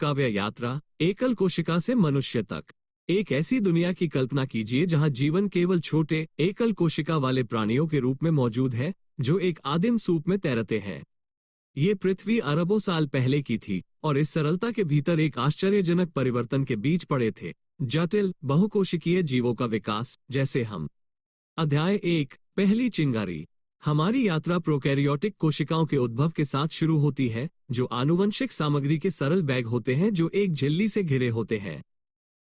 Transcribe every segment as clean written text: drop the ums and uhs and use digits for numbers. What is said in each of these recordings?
काव्य यात्रा, एकल कोशिका से मनुष्य तक। एक ऐसी दुनिया की कल्पना कीजिए जहां जीवन केवल छोटे एकल कोशिका वाले प्राणियों के रूप में मौजूद है जो एक आदिम सूप में तैरते हैं। ये पृथ्वी अरबों साल पहले की थी और इस सरलता के भीतर एक आश्चर्यजनक परिवर्तन के बीच पड़े थे, जटिल बहुकोशिकीय जीवों का विकास, जैसे हम। अध्याय 1, पहली चिंगारी। हमारी यात्रा प्रोकैरियोटिक कोशिकाओं के उद्भव के साथ शुरू होती है, जो आनुवंशिक सामग्री के सरल बैग होते हैं जो एक झिल्ली से घिरे होते हैं।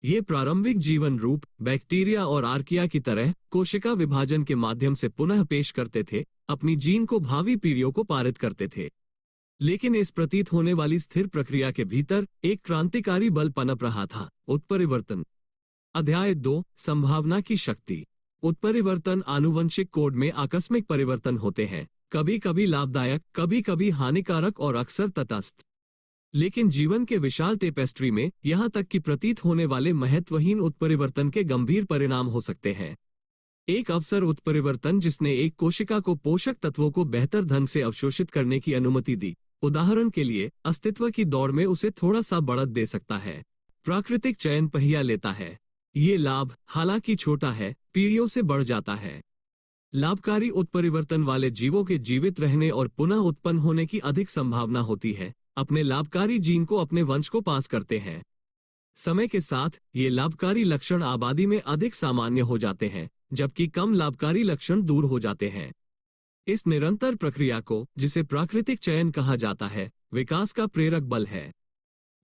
ये प्रारंभिक जीवन रूप बैक्टीरिया और आर्किया की तरह कोशिका विभाजन के माध्यम से पुनः पेश करते थे, अपनी जीन को भावी पीढ़ियों को पारित करते थे। लेकिन इस प्रतीत होने वाली स्थिर प्रक्रिया के भीतर एक क्रांतिकारी बल पनप रहा था, उत्परिवर्तन। अध्याय 2, संभावना की शक्ति। उत्परिवर्तन आनुवंशिक कोड में आकस्मिक परिवर्तन होते हैं, कभी कभी लाभदायक, कभी कभी हानिकारक और अक्सर तटस्थ। लेकिन जीवन के विशाल टेपेस्ट्री में यहां तक कि प्रतीत होने वाले महत्वहीन उत्परिवर्तन के गंभीर परिणाम हो सकते हैं। एक अवसर उत्परिवर्तन जिसने एक कोशिका को पोषक तत्वों को बेहतर ढंग से अवशोषित करने की अनुमति दी, उदाहरण के लिए अस्तित्व की दौड़ में उसे थोड़ा सा बढ़त दे सकता है। प्राकृतिक चयन पहिया लेता है। ये लाभ, हालांकि छोटा है, पीढ़ियों से बढ़ जाता है। लाभकारी उत्परिवर्तन वाले जीवों के जीवित रहने और पुनः उत्पन्न होने की अधिक संभावना होती है, अपने लाभकारी जीन को अपने वंश को पास करते हैं। समय के साथ ये लाभकारी लक्षण आबादी में अधिक सामान्य हो जाते हैं, जबकि कम लाभकारी लक्षण दूर हो जाते हैं। इस निरंतर प्रक्रिया को, जिसे प्राकृतिक चयन कहा जाता है, विकास का प्रेरक बल है।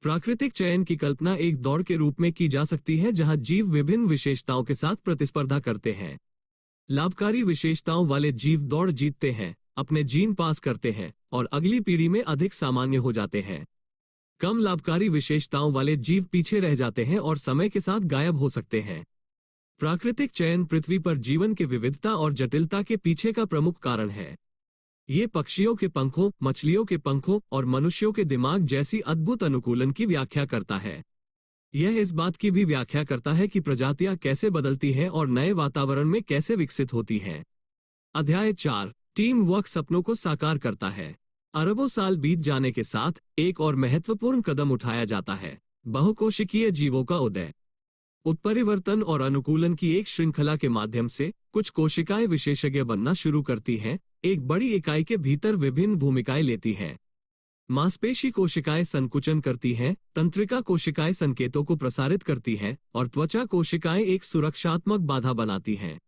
प्राकृतिक चयन की कल्पना एक दौड़ के रूप में की जा सकती है जहां जीव विभिन्न विशेषताओं के साथ प्रतिस्पर्धा करते हैं। लाभकारी विशेषताओं वाले जीव दौड़ जीतते हैं, अपने जीन पास करते हैं और अगली पीढ़ी में अधिक सामान्य हो जाते हैं। कम लाभकारी विशेषताओं वाले जीव पीछे रह जाते हैं और समय के साथ गायब हो सकते हैं। प्राकृतिक चयन पृथ्वी पर जीवन की विविधता और जटिलता के पीछे का प्रमुख कारण है। ये पक्षियों के पंखों, मछलियों के पंखों और मनुष्यों के दिमाग जैसी अद्भुत अनुकूलन की व्याख्या करता है। यह इस बात की भी व्याख्या करता है कि प्रजातियां कैसे बदलती हैं और नए वातावरण में कैसे विकसित होती हैं। अध्याय 4, टीम वर्क सपनों को साकार करता है। अरबों साल बीत जाने के साथ एक और महत्वपूर्ण कदम उठाया जाता है, बहुकोशिकीय जीवों का उदय। उत्परिवर्तन और अनुकूलन की एक श्रृंखला के माध्यम से कुछ कोशिकाएं विशेषज्ञ बनना शुरू करती हैं, एक बड़ी इकाई के भीतर विभिन्न भूमिकाएं लेती हैं। मांसपेशी कोशिकाएं संकुचन करती हैं, तंत्रिका कोशिकाएं संकेतों को प्रसारित करती हैं और त्वचा कोशिकाएं एक सुरक्षात्मक बाधा बनाती हैं।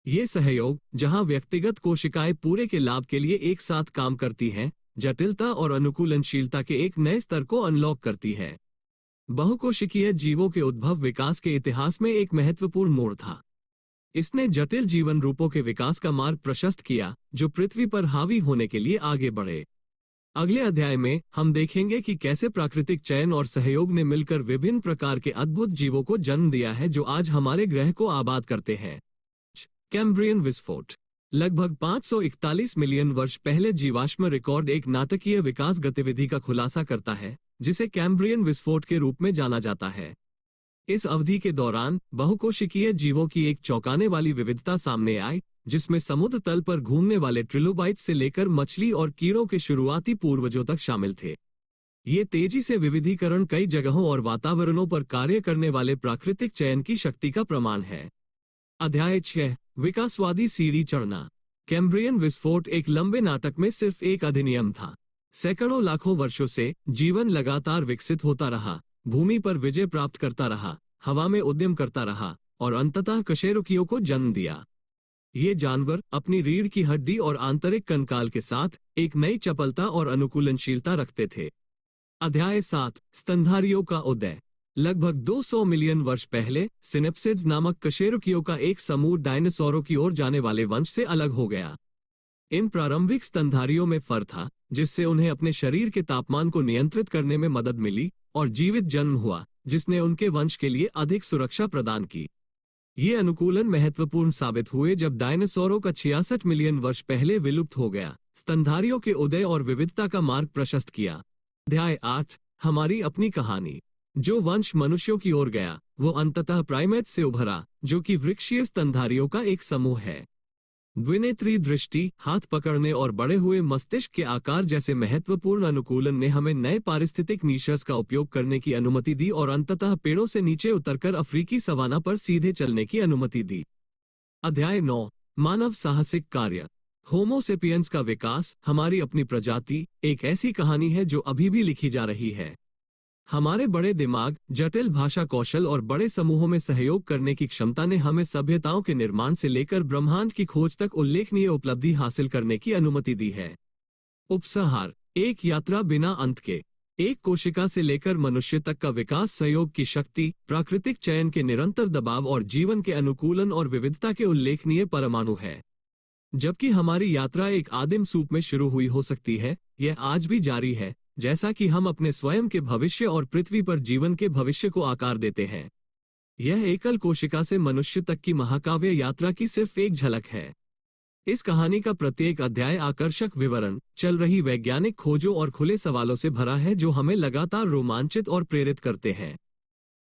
ये सहयोग, जहां व्यक्तिगत कोशिकाएं पूरे के लाभ के लिए एक साथ काम करती हैं, जटिलता और अनुकूलनशीलता के एक नए स्तर को अनलॉक करती है। बहुकोशिकीय जीवों के उद्भव विकास के इतिहास में एक महत्वपूर्ण मोड़ था। इसने जटिल जीवन रूपों के विकास का मार्ग प्रशस्त किया, जो पृथ्वी पर हावी होने के लिए आगे बढ़े। अगले अध्याय में हम देखेंगे कि कैसे प्राकृतिक चयन और सहयोग ने मिलकर विभिन्न प्रकार के अद्भुत जीवों को जन्म दिया है जो आज हमारे ग्रह को आबाद करते हैं। कैम्ब्रियन विस्फोट। लगभग 541 मिलियन वर्ष पहले जीवाश्म रिकॉर्ड एक नाटकीय विकास गतिविधि का खुलासा करता है, जिसे कैम्ब्रियन विस्फोट के रूप में जाना जाता है। इस अवधि के दौरान बहुकोशिकीय जीवों की एक चौंकाने वाली विविधता सामने आई, जिसमें समुद्र तल पर घूमने वाले ट्रिलोबाइट्स से लेकर मछली और कीड़ों के शुरुआती पूर्वजों तक शामिल थे। ये तेजी से विविधीकरण कई जगहों और वातावरणों पर कार्य करने वाले प्राकृतिक चयन की शक्ति का प्रमाण है। अध्याय 6, विकासवादी सीढ़ी चढ़ना। कैम्ब्रियन विस्फोट एक लंबे नाटक में सिर्फ एक अधिनियम था। सैकड़ों लाखों वर्षों से जीवन लगातार विकसित होता रहा, भूमि पर विजय प्राप्त करता रहा, हवा में उद्यम करता रहा और अंततः कशेरुकियों को जन्म दिया। ये जानवर अपनी रीढ़ की हड्डी और आंतरिक कंकाल के साथ एक नई चपलता और अनुकूलनशीलता रखते थे। अध्याय 7, स्तनधारियों का उदय। लगभग 200 मिलियन वर्ष पहले सिनेप्सिड्स नामक कशेरुकियों का एक समूह डायनासोरों की ओर जाने वाले वंश से अलग हो गया। इन प्रारंभिक स्तनधारियों में फर था, जिससे उन्हें अपने शरीर के तापमान को नियंत्रित करने में मदद मिली और जीवित जन्म हुआ, जिसने उनके वंश के लिए अधिक सुरक्षा प्रदान की। ये अनुकूलन महत्वपूर्ण साबित हुए जब डायनासोरों का 66 मिलियन वर्ष पहले विलुप्त हो गया, स्तनधारियों के उदय और विविधता का मार्ग प्रशस्त किया। अध्याय 8, हमारी अपनी कहानी। जो वंश मनुष्यों की ओर गया, वो अंततः प्राइमेट से उभरा, जो कि वृक्षीय स्तनधारियों का एक समूह है। द्विनेत्री दृष्टि, हाथ पकड़ने और बड़े हुए मस्तिष्क के आकार जैसे महत्वपूर्ण अनुकूलन ने हमें नए पारिस्थितिक निशर्स का उपयोग करने की अनुमति दी और अंततः पेड़ों से नीचे उतरकर अफ्रीकी सवाना पर सीधे चलने की अनुमति दी। अध्याय 9, मानव साहसिक कार्य। होमो सेपियंस का विकास, हमारी अपनी प्रजाति, एक ऐसी कहानी है जो अभी भी लिखी जा रही है। हमारे बड़े दिमाग, जटिल भाषा कौशल और बड़े समूहों में सहयोग करने की क्षमता ने हमें सभ्यताओं के निर्माण से लेकर ब्रह्मांड की खोज तक उल्लेखनीय उपलब्धि हासिल करने की अनुमति दी है। उपसंहार, एक यात्रा बिना अंत के। एक कोशिका से लेकर मनुष्य तक का विकास सहयोग की शक्ति, प्राकृतिक चयन के निरंतर दबाव और जीवन के अनुकूलन और विविधता के उल्लेखनीय परमाणु है। जबकि हमारी यात्रा एक आदिम सूप में शुरू हुई हो सकती है, यह आज भी जारी है, जैसा कि हम अपने स्वयं के भविष्य और पृथ्वी पर जीवन के भविष्य को आकार देते हैं। यह एकल कोशिका से मनुष्य तक की महाकाव्य यात्रा की सिर्फ एक झलक है। इस कहानी का प्रत्येक अध्याय आकर्षक विवरण, चल रही वैज्ञानिक खोजों और खुले सवालों से भरा है जो हमें लगातार रोमांचित और प्रेरित करते हैं।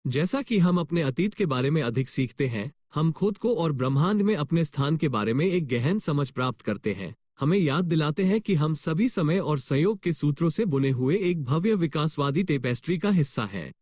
जैसा कि हम अपने अतीत के बारे में अधिक सीखते हैं, हम खुद को और ब्रह्मांड में अपने स्थान के बारे में एक गहन समझ प्राप्त करते हैं। हमें याद दिलाते हैं कि हम सभी समय और संयोग के सूत्रों से बुने हुए एक भव्य विकासवादी टेपेस्ट्री का हिस्सा हैं।